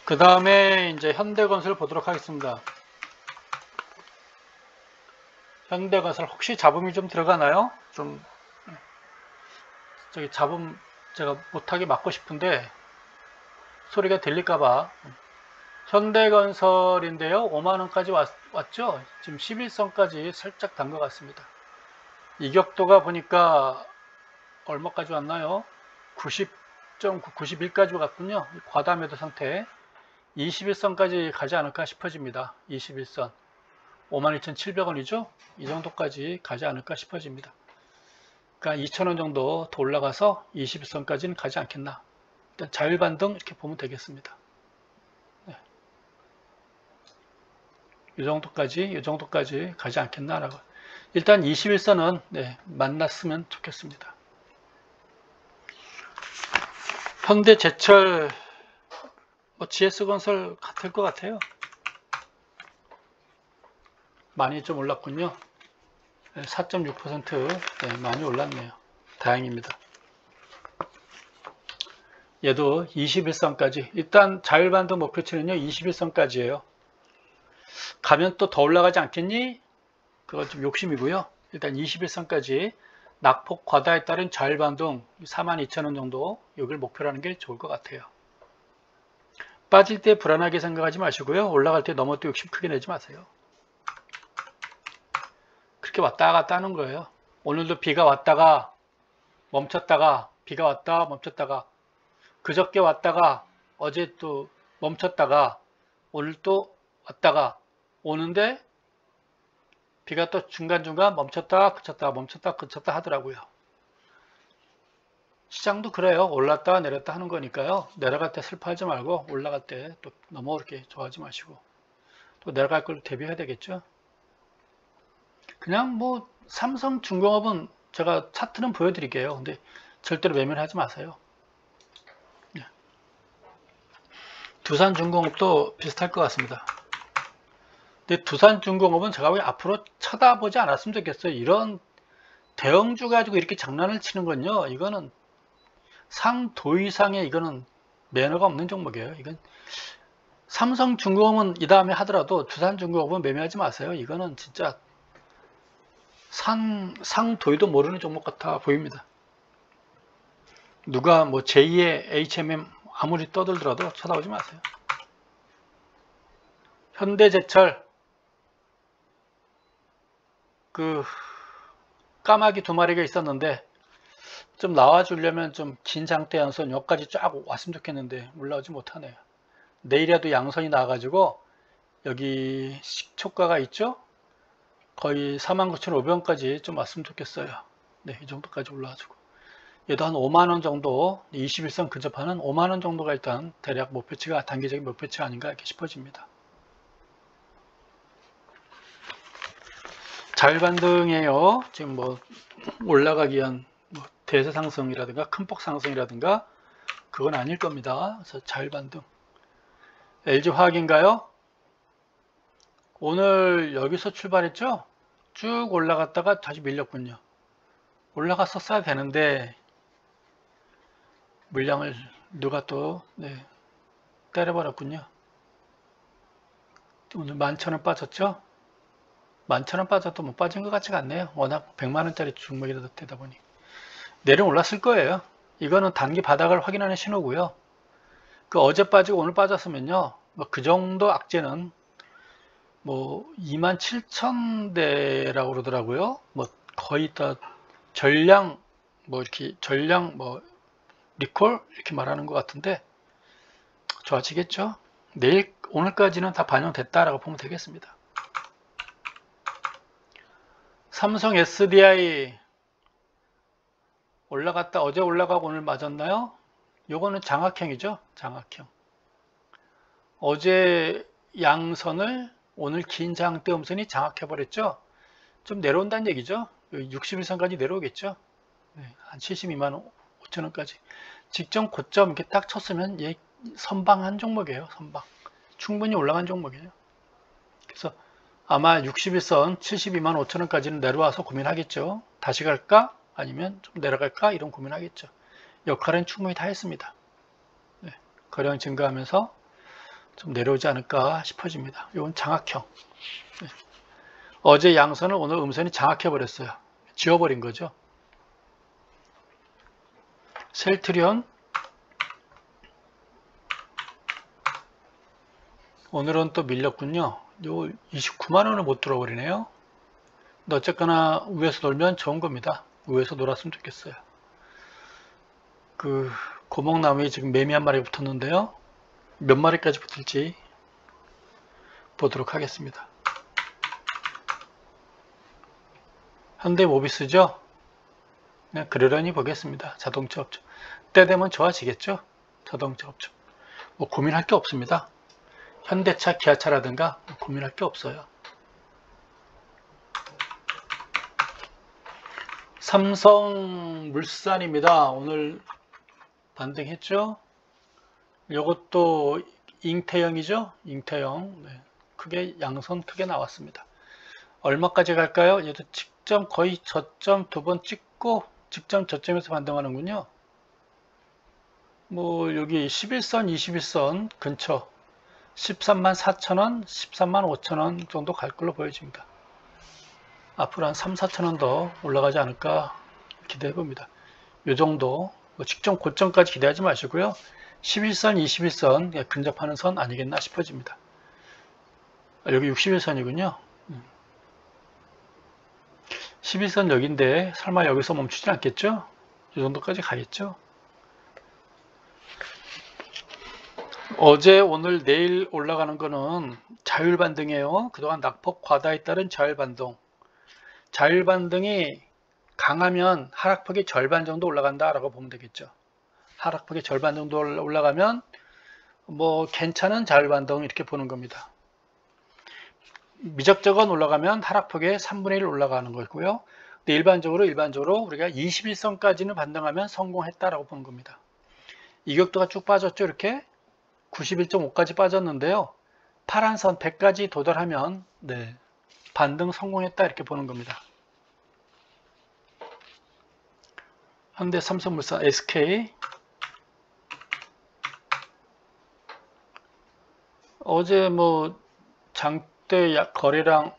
S1: 그 다음에 이제 현대건설 보도록 하겠습니다. 현대건설 혹시 잡음이 좀 들어가나요? 좀 저기 잡음 제가 못하게 막고 싶은데 소리가 들릴까봐. 현대건설인데요. 5만원까지 왔죠? 지금 11선까지 살짝 단 것 같습니다. 이격도가 보니까 얼마까지 왔나요? 90.9, 91까지 갔군요. 과다매도 상태. 21선까지 가지 않을까 싶어집니다. 21선 52,700원이죠. 이 정도까지 가지 않을까 싶어집니다. 그러니까 2,000원 정도 더 올라가서 21선까지는 가지 않겠나. 일단 자율반등 이렇게 보면 되겠습니다. 네. 이 정도까지 가지 않겠나라고. 일단 21선은 네, 만났으면 좋겠습니다. 현대제철, GS건설 같을 것 같아요. 많이 좀 올랐군요. 4.6% 네, 많이 올랐네요. 다행입니다. 얘도 21선까지, 일단 자율반등 목표치는요 21선까지예요. 가면 또 더 올라가지 않겠니? 그건 좀 욕심이고요. 일단 21선까지 낙폭 과다에 따른 자율반등 42,000원 정도 여기를 목표로 하는 게 좋을 것 같아요. 빠질 때 불안하게 생각하지 마시고요. 올라갈 때 너무 또 욕심 크게 내지 마세요. 그렇게 왔다 갔다 하는 거예요. 오늘도 비가 왔다가 멈췄다가, 비가 왔다 멈췄다가, 그저께 왔다가 어제 또 멈췄다가 오늘 또 왔다가 오는데 비가 또 중간중간 멈췄다 그쳤다 멈췄다 그쳤다 하더라고요. 시장도 그래요. 올랐다 내렸다 하는 거니까요. 내려갈 때 슬퍼하지 말고 올라갈 때 또 너무 그렇게 좋아하지 마시고 또 내려갈 걸 대비해야 되겠죠. 그냥 뭐 삼성중공업은 제가 차트는 보여드릴게요. 근데 절대로 매매를 하지 마세요. 네. 두산중공업도 비슷할 것 같습니다. 근데 두산중공업은 제가 왜 앞으로 쳐다보지 않았으면 좋겠어요. 이런 대형주 가지고 이렇게 장난을 치는 건요. 이거는 상도 이상의 이거는 매너가 없는 종목이에요. 이건 삼성중공업은 이 다음에 하더라도 두산중공업은 매매하지 마세요. 이거는 진짜 상도이도 모르는 종목 같아 보입니다. 누가 뭐 제2의 HMM 아무리 떠들더라도 쳐다보지 마세요. 현대제철 그 까마귀 두 마리가 있었는데 좀 나와주려면 좀 긴 장대 양선 여기까지 쫙 왔으면 좋겠는데 올라오지 못하네요. 내일이라도 양선이 나와가지고 여기 시초가가 있죠? 거의 49,500원까지 좀 왔으면 좋겠어요. 네, 이 정도까지 올라와주고 얘도 한 5만원 정도 21선 근접하는 5만원 정도가 일단 대략 목표치가 단기적인 목표치가 아닌가 이렇게 싶어집니다. 자율반등이에요. 지금 뭐 올라가기 위한 뭐 대세 상승이라든가 큰 폭 상승이라든가 그건 아닐 겁니다. 그래서 자율반등. LG화학인가요? 오늘 여기서 출발했죠? 쭉 올라갔다가 다시 밀렸군요. 올라갔었어야 되는데 물량을 누가 또 때려버렸군요. 오늘 11,000원 빠졌죠? 11,000원 빠져도 못 빠진 것 같지가 않네요. 워낙 100만원짜리 종목이라도 되다 보니 내려올랐을 거예요. 이거는 단기 바닥을 확인하는 신호고요. 그 어제 빠지고 오늘 빠졌으면요, 뭐 그 정도 악재는 뭐 27,000대라고 그러더라고요. 뭐 거의 다 전량 뭐 이렇게 전량 뭐 리콜 이렇게 말하는 것 같은데 좋아지겠죠. 내일 오늘까지는 다 반영됐다라고 보면 되겠습니다. 삼성 SDI 올라갔다 어제 올라가고 오늘 맞았나요? 요거는 장악형이죠. 장악형. 어제 양선을 오늘 긴 장대 음선이 장악해버렸죠. 좀 내려온다는 얘기죠. 61선까지 내려오겠죠. 네, 한 72만 5천원까지. 직전 고점 이렇게 딱 쳤으면 얘 선방한 종목이에요. 선방. 충분히 올라간 종목이에요. 그래서 아마 61선 72만 5천원까지는 내려와서 고민하겠죠. 다시 갈까? 아니면 좀 내려갈까? 이런 고민하겠죠. 역할은 충분히 다 했습니다. 네, 거래량 증가하면서 좀 내려오지 않을까 싶어집니다. 이건 장악형. 네. 어제 양선을 오늘 음선이 장악해버렸어요. 지워버린 거죠. 셀트리온 오늘은 또 밀렸군요. 요 29만원을 못 들어버리네요. 근데 어쨌거나 위에서 놀면 좋은 겁니다. 위에서 놀았으면 좋겠어요. 그 고목나무에 지금 매미 한 마리 붙었는데요. 몇 마리까지 붙을지 보도록 하겠습니다. 현대모비스죠? 그냥 그러려니 보겠습니다. 자동차 업종. 때 되면 좋아지겠죠? 자동차 업종. 뭐 고민할 게 없습니다. 현대차, 기아차라든가 고민할 게 없어요. 삼성물산입니다. 오늘 반등했죠? 이것도 잉태형이죠? 잉태형. 네. 크게 양선 크게 나왔습니다. 얼마까지 갈까요? 얘도 직전 거의 저점 두 번 찍고 직전 저점에서 반등하는군요. 뭐 여기 11선, 21선 근처 13만 4천원, 13만 5천원 정도 갈 걸로 보여집니다. 앞으로 한 3, 4천원 더 올라가지 않을까 기대해 봅니다. 이 정도 뭐 직전 고점까지 기대하지 마시고요. 11선, 21선 근접하는 선 아니겠나 싶어집니다. 여기 61선이군요. 11선 여기인데 설마 여기서 멈추진 않겠죠? 이 정도까지 가겠죠? 어제, 오늘, 내일 올라가는 거는 자율반등이에요. 그동안 낙폭 과다에 따른 자율반등. 자율반등이 강하면 하락폭이 절반 정도 올라간다라고 보면 되겠죠. 하락폭이 절반 정도 올라가면 뭐 괜찮은 자율반등 이렇게 보는 겁니다. 미적저건 올라가면 하락폭의 3분의 1 올라가는 거고요. 근데 일반적으로 우리가 21선까지는 반등하면 성공했다라고 보는 겁니다. 이격도가 쭉 빠졌죠. 이렇게 91.5까지 빠졌는데요. 파란 선 100까지 도달하면 네, 반등 성공했다 이렇게 보는 겁니다. 현대, 삼성물산, SK 어제 뭐 장대 거래량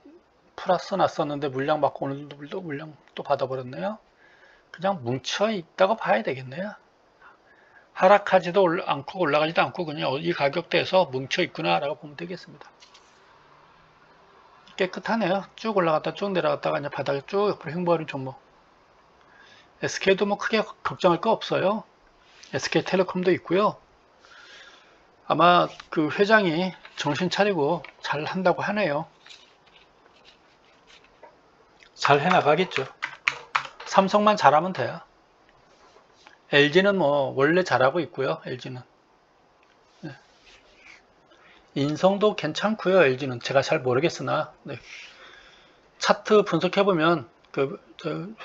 S1: 플러스 났었는데 물량 받고 오늘도 물량 또 받아버렸네요. 그냥 뭉쳐 있다고 봐야 되겠네요. 하락하지도 않고 올라가지도 않고 그냥 이 가격대에서 뭉쳐 있구나 라고 보면 되겠습니다. 깨끗하네요. 쭉 올라갔다 쭉 내려갔다가 그냥 바닥에 쭉 옆으로 횡보하는 종목. SK도 뭐 크게 걱정할 거 없어요. SK텔레콤도 있고요. 아마 그 회장이 정신 차리고 잘 한다고 하네요. 잘 해나가겠죠. 삼성만 잘하면 돼요. LG는 뭐 원래 잘하고 있고요. LG는 네. 인성도 괜찮고요. LG는 제가 잘 모르겠으나 네. 차트 분석해보면 그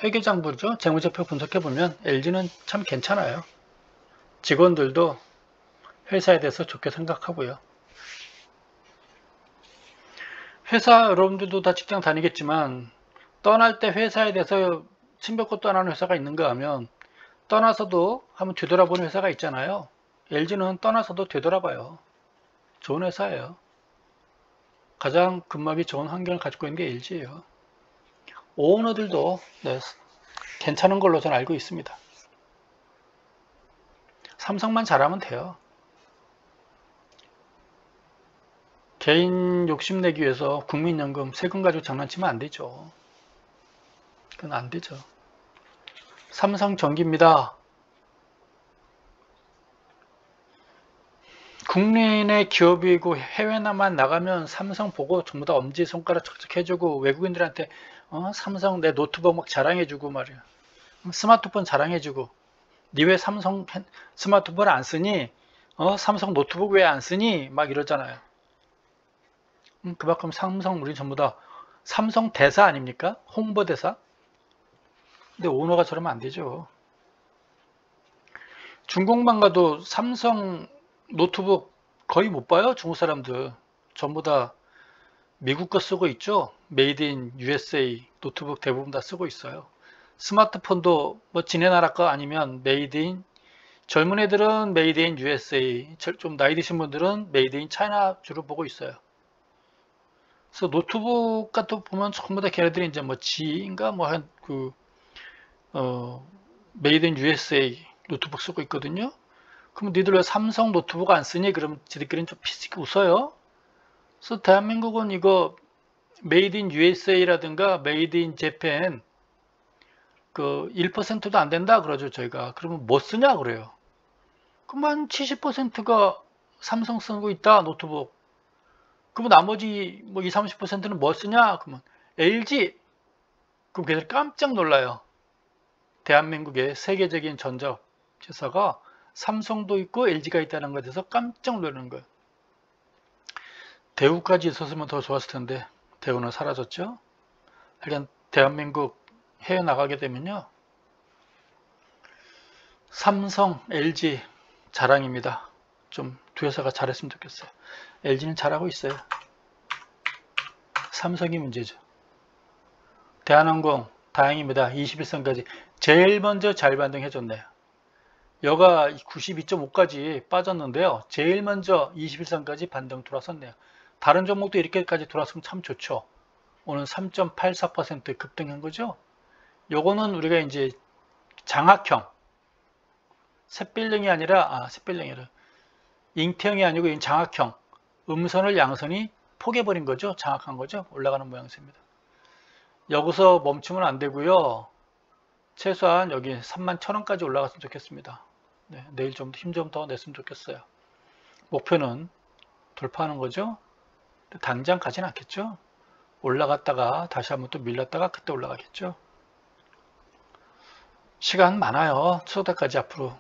S1: 회계장부죠. 재무제표 분석해보면 LG는 참 괜찮아요. 직원들도 회사에 대해서 좋게 생각하고요. 회사 여러분들도 다 직장 다니겠지만 떠날 때 회사에 대해서 침뱉고 떠나는 회사가 있는가 하면 떠나서도 한번 되돌아보는 회사가 있잖아요. LG는 떠나서도 되돌아봐요. 좋은 회사예요. 가장 근막이 좋은 환경을 가지고 있는 게 LG예요. 오너들도 네, 괜찮은 걸로 저는 알고 있습니다. 삼성만 잘하면 돼요. 개인 욕심내기 위해서 국민연금 세금 가지고 장난치면 안 되죠. 그건 안 되죠. 삼성전기입니다. 국내인의 기업이고 해외나만 나가면 삼성 보고 전부 다 엄지손가락 척척 해주고 외국인들한테 삼성 내 노트북 막 자랑해주고 말이야. 스마트폰 자랑해주고 니 왜 삼성 스마트폰 안 쓰니? 삼성 노트북 왜 안 쓰니? 막 이러잖아요. 그만큼 삼성 우리 전부 다 삼성 대사 아닙니까? 홍보대사? 근데 오너가 저러면 안 되죠. 중국만 가도 삼성 노트북 거의 못 봐요. 중국 사람들 전부 다 미국 거 쓰고 있죠. 메이드 인 USA 노트북 대부분 다 쓰고 있어요. 스마트폰도 뭐 지네 나라 거 아니면 메이드 인 젊은 애들은 메이드 인 USA 좀 나이 드신 분들은 메이드 인 차이나 주로 보고 있어요. 그래서 노트북 같은 보면 전부 다 걔네들이 이제 뭐 G인가 뭐 한 그 메이드 인 USA 노트북 쓰고 있거든요. 그럼 니들 왜 삼성 노트북 안 쓰니? 그러면 지들끼리는 좀 피식 웃어요. 그래서 대한민국은 이거 메이드 인 USA라든가 메이드 인 재팬 그 1%도 안 된다 그러죠 저희가. 그러면 뭐 쓰냐 그래요. 그만 70%가 삼성 쓰고 있다, 노트북. 그러면 나머지 뭐 20, 30%는 뭐 쓰냐? 그러면 LG. 그럼 걔들 깜짝 놀라요. 대한민국의 세계적인 전자회사가 삼성도 있고 LG가 있다는 것에 대해서 깜짝 놀라는 거예요. 대우까지 있었으면 더 좋았을 텐데 대우는 사라졌죠. 하여간 대한민국 해외 나가게 되면요, 삼성, LG 자랑입니다. 좀 두 회사가 잘했으면 좋겠어요. LG는 잘하고 있어요. 삼성이 문제죠. 대한항공 다행입니다. 21선까지 제일 먼저 잘 반등해줬네요. 여가 92.5까지 빠졌는데요. 제일 먼저 21선까지 반등 돌아섰네요. 다른 종목도 이렇게까지 돌아서면 참 좋죠. 오늘 3.84% 급등한 거죠. 요거는 우리가 이제 장악형, 샛빌ring이 아니라 샛빌ring이라 잉태형이 아니고 장악형, 음선을 양선이 포개버린 거죠. 장악한 거죠. 올라가는 모양새입니다. 여기서 멈추면 안 되고요. 최소한 여기 31,000원까지 올라갔으면 좋겠습니다. 네, 내일 좀 힘 좀 더 냈으면 좋겠어요. 목표는 돌파하는 거죠. 당장 가진 않겠죠. 올라갔다가 다시 한번 또 밀렸다가 그때 올라가겠죠. 시간 많아요. 추석 때까지 앞으로.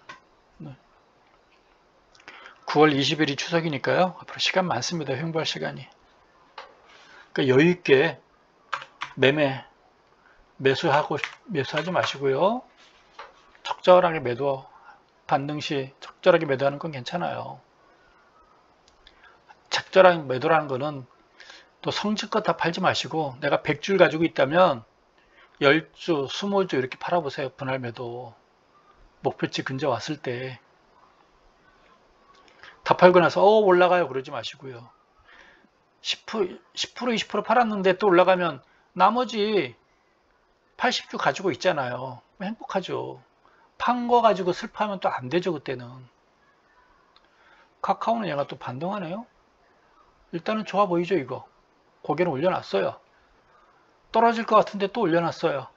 S1: 9월 20일이 추석이니까요. 앞으로 시간 많습니다. 횡보할 시간이. 그러니까 여유있게 매수하지 마시고요. 적절하게 반등 시 적절하게 매도하는 건 괜찮아요. 적절한 매도라는 거는 또 성질껏 다 팔지 마시고, 내가 100줄 가지고 있다면 10주, 20주 이렇게 팔아보세요. 분할 매도. 목표치 근처 왔을 때. 다 팔고 나서 올라가요 그러지 마시고요. 10%, 20% 팔았는데 또 올라가면 나머지 80주 가지고 있잖아요. 행복하죠. 판 거 가지고 슬퍼하면 또 안 되죠. 그때는. 카카오는 얘가 또 반등하네요. 일단은 좋아 보이죠. 이거 고개를 올려놨어요. 떨어질 것 같은데 또 올려놨어요.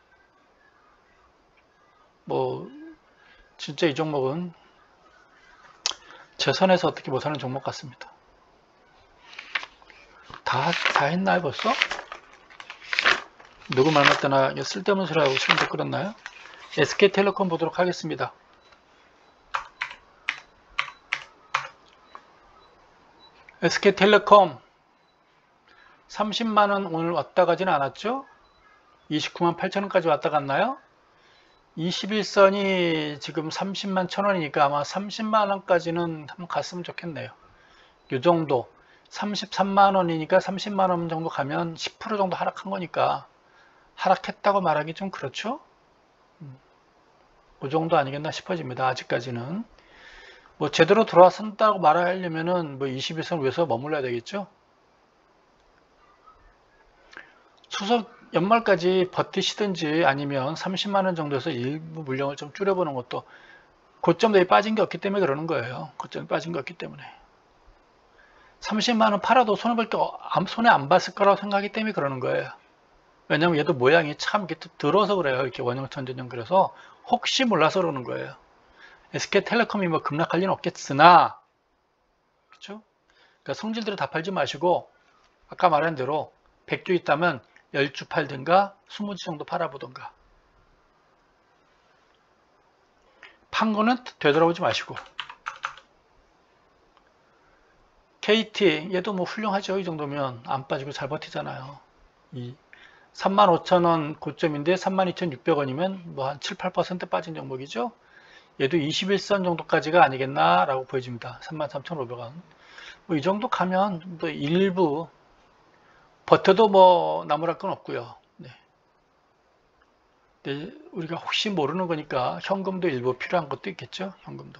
S1: 뭐 진짜 이 종목은 제 선에서 어떻게 못 사는 종목 같습니다. 다 했나요 벌써? 누구 말 맞다나 쓸데없는 소리 하고 지금도 끌었나요? SK텔레콤 보도록 하겠습니다. SK텔레콤 30만원 오늘 왔다 가지는 않았죠? 29만 8천원까지 왔다 갔나요? 21선이 지금 30만 1천원이니까 아마 30만원까지는 한번 갔으면 좋겠네요. 이 정도 33만원이니까 30만원 정도 가면 10% 정도 하락한 거니까 하락했다고 말하기 좀 그렇죠? 그 정도 아니겠나 싶어집니다. 아직까지는 뭐 제대로 돌아선다고 말하려면은 뭐 21선 위에서 머물러야 되겠죠. 추석 연말까지 버티시든지 아니면 30만원 정도에서 일부 물량을 좀 줄여보는 것도, 고점대에 빠진 게 없기 때문에 그러는 거예요. 고점에 빠진 게 없기 때문에. 30만원 팔아도 손해 안 봤을 거라고 생각하기 때문에 그러는 거예요. 왜냐면 얘도 모양이 참 이렇게 들어서 그래요. 이렇게 원형천전형. 그래서 혹시 몰라서 그러는 거예요. SK텔레콤이 뭐 급락할 리는 없겠으나, 그렇죠? 그러니까 성질대로 다 팔지 마시고 아까 말한 대로 100주 있다면 10주 팔든가 20주 정도 팔아보든가. 판 거는 되돌아오지 마시고. KT 얘도 뭐 훌륭하죠. 이 정도면 안 빠지고 잘 버티잖아요. 35,000원 고점인데 32,600원이면 뭐 한 7, 8% 빠진 종목이죠. 얘도 21선 정도까지가 아니겠나 라고 보여집니다. 33,500원. 뭐 이 정도 가면 뭐 일부 버텨도 뭐 나무랄 건 없고요. 네. 네, 우리가 혹시 모르는 거니까 현금도 일부 필요한 것도 있겠죠. 현금도.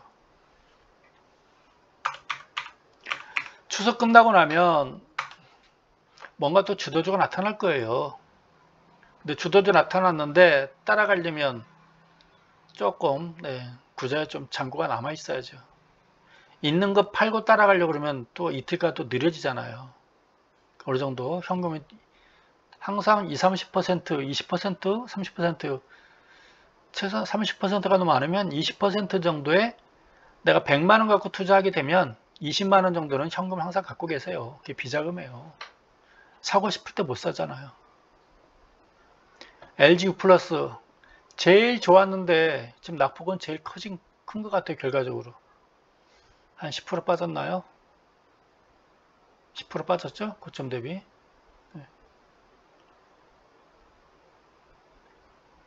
S1: 추석 끝나고 나면 뭔가 또 주도주가 나타날 거예요. 근데 주도주 나타났는데 따라가려면 조금 구자에 좀 잔고가 남아 있어야죠. 있는 거 팔고 따라가려고 그러면 또 이틀가 또 느려지잖아요. 어느 정도 현금이 항상 20, 30%, 20%, 30%, 최소한 30%가 너무 많으면 20% 정도에 내가 100만원 갖고 투자하게 되면 20만원 정도는 현금 항상 갖고 계세요. 그게 비자금이에요. 사고 싶을 때 못 사잖아요. LGU 플러스 제일 좋았는데 지금 낙폭은 제일 큰 것 같아요. 결과적으로 한 10% 빠졌나요? 10% 빠졌죠? 고점 대비.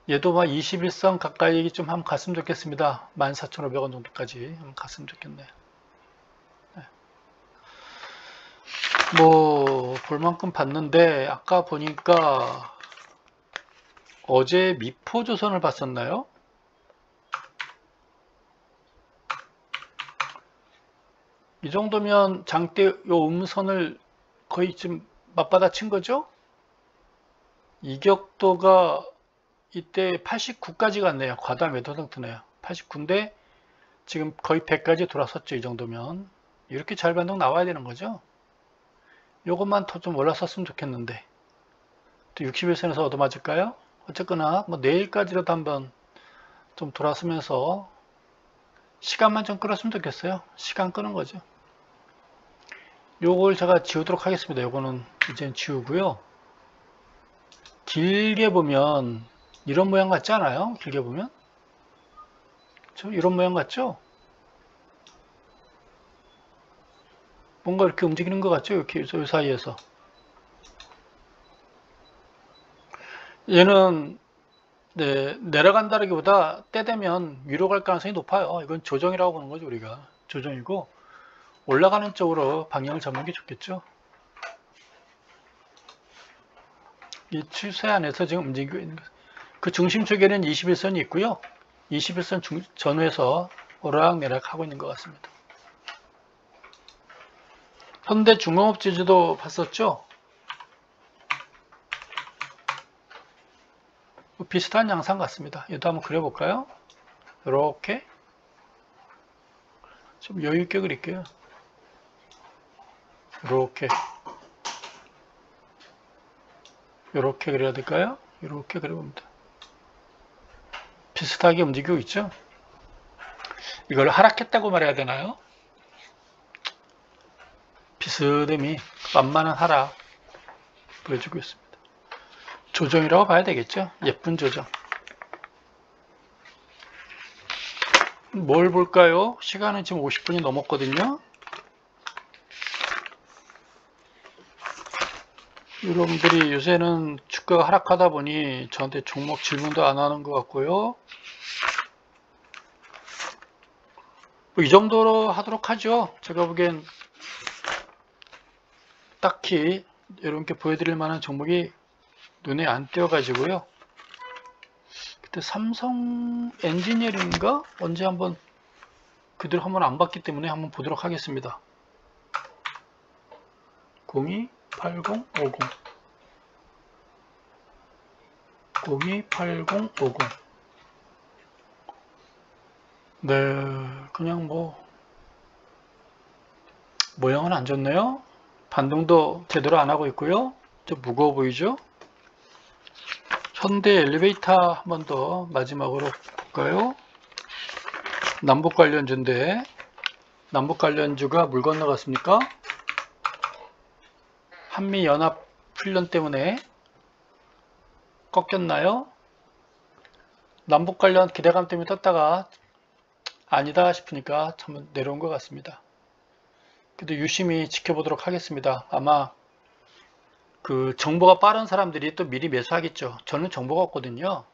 S1: 얘도 막 21선 가까이 좀 한번 갔으면 좋겠습니다. 14,500원 정도까지 한번 갔으면 좋겠네요. 뭐 볼만큼 봤는데 아까 보니까 어제 미포조선을 봤었나요? 이 정도면 장대 요 음선을 거의 지금 맞받아친 거죠? 이격도가 이때 89까지 갔네요. 과다 매도 상태네요. 89인데 지금 거의 100까지 돌아섰죠. 이 정도면 이렇게 잘 반등 나와야 되는 거죠. 요것만 더 좀 올라섰으면 좋겠는데 또 61선에서 얻어맞을까요? 어쨌거나 뭐 내일까지라도 한번 좀 돌아서면서 시간만 좀 끌었으면 좋겠어요. 시간 끄는 거죠. 요걸 제가 지우도록 하겠습니다. 요거는 이제 지우고요. 길게 보면 이런 모양 같지 않아요? 길게 보면 이런 모양 같죠? 뭔가 이렇게 움직이는 것 같죠? 이렇게 이 사이에서 얘는 네, 내려간다기보다 때 되면 위로 갈 가능성이 높아요. 이건 조정이라고 보는 거죠. 우리가 조정이고 올라가는 쪽으로 방향을 잡는 게 좋겠죠. 이 추세 안에서 지금 움직이고 있는 것. 그 중심 쪽에는 21선이 있고요. 21선 전후에서 오락내락 하고 있는 것 같습니다. 현대중공업 지주도 봤었죠? 비슷한 양상 같습니다. 얘도 한번 그려볼까요? 이렇게 좀 여유있게 그릴게요. 이렇게 그려야 될까요? 이렇게 그려봅니다. 비슷하게 움직이고 있죠? 이걸 하락했다고 말해야 되나요? 비스듬히 만만한 하락 보여주고 있습니다. 조정이라고 봐야 되겠죠? 예쁜 조정. 뭘 볼까요? 시간은 지금 50분이 넘었거든요. 여러분들이 요새는 주가가 하락하다 보니 저한테 종목 질문도 안 하는 것 같고요. 뭐 이 정도로 하도록 하죠. 제가 보기엔 딱히 여러분께 보여드릴 만한 종목이 눈에 안 띄어가지고요. 그때 삼성 엔지니어링인가? 언제 한번 그들 한번 안 봤기 때문에 한번 보도록 하겠습니다. 028050 028050 네, 그냥 뭐 모양은 안 좋네요. 반등도 제대로 안 하고 있고요. 좀 무거워 보이죠? 현대 엘리베이터 한 번 더 마지막으로 볼까요? 남북 관련주인데 남북 관련주가 물 건너갔습니까? 한미 연합 훈련 때문에 꺾였나요? 남북 관련 기대감 때문에 떴다가 아니다 싶으니까 한번 내려온 것 같습니다. 그래도 유심히 지켜보도록 하겠습니다. 아마 그 정보가 빠른 사람들이 또 미리 매수하겠죠. 저는 정보가 없거든요.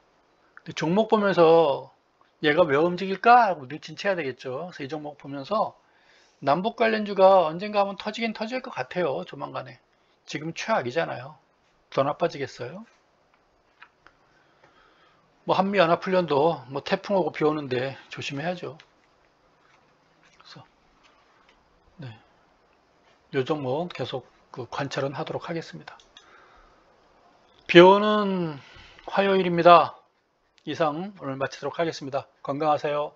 S1: 근데 종목 보면서 얘가 왜 움직일까 하고 눈치채야 되겠죠. 그래서 이 종목 보면서 남북 관련주가 언젠가 한번 터지긴 터질 것 같아요. 조만간에. 지금 최악이잖아요. 더 나빠지겠어요? 뭐 한미연합훈련도 뭐 태풍 오고 비 오는데 조심해야죠. 그래서 네, 요 종목 계속 그 관찰은 하도록 하겠습니다. 비 오는 화요일입니다. 이상 오늘 마치도록 하겠습니다. 건강하세요.